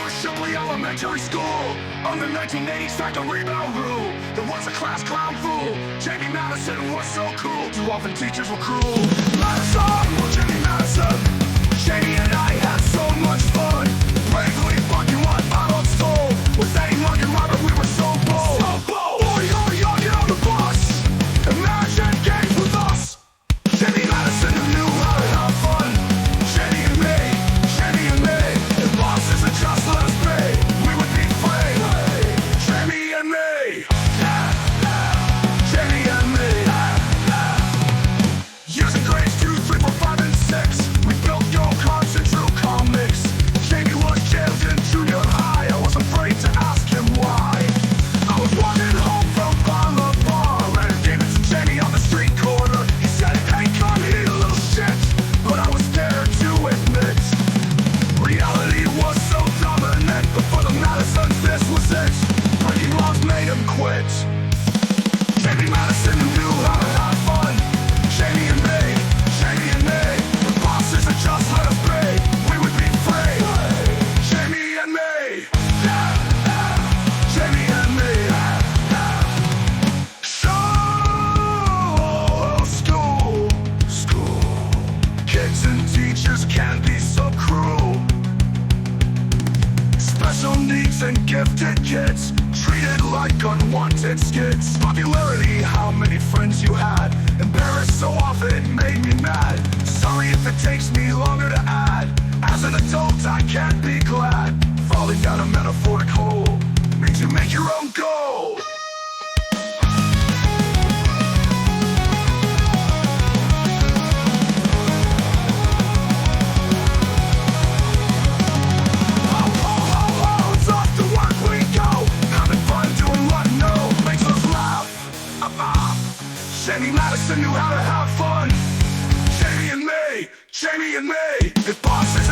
was Shipley Elementary School. On the 1980s track the rebound rule. There was a class clown fool. Jamey Madison was so cool. Too often teachers were cruel. Madison, well, Jamey Madison. Jamey and I had so much fun. Bravely fucking what adults stole. With Eddie, Marc, and Robert, we were so bold. So bold. Boy, you're young, get on the bus. Imagine games with us. Jamey Madison who knew how to have fun. Jamey and me, Jamey and me. If bosses would just let us be, we would be free. Jamey and me. Jamey and me. Using grades 2, 3, 4, 5, and 6. We built go-karts and drew comics. Jamey was jailed in junior high. I was afraid to ask him why. I was walking home from Bolivar and gave it to Jamey on the street corner. He said, "Hey, come here, you little shit." But I was scared to admit reality was so dominant. But for the Madisons, this was it. Breaking laws made him quit. Jamey Madison who knew how to have fun. Jamey and me, Jamey and me. The bosses had just let us be, we would be free. Jamey and me. Jamey and me. School. Kids and teachers can be so cruel. Special needs and gifted kids treated like unwanted skids. Popularity, how many friends you had. Embarrassed so often it made me mad. Sorry if it takes me longer to add. As an adult I can't be glad. Falling down a metaphoric hole means you make your own goal. It's off to work we go. Having fun doing what no makes us laugh. Jamey Madison knew how to have fun. Jamey and me, Jamey and me. If bosses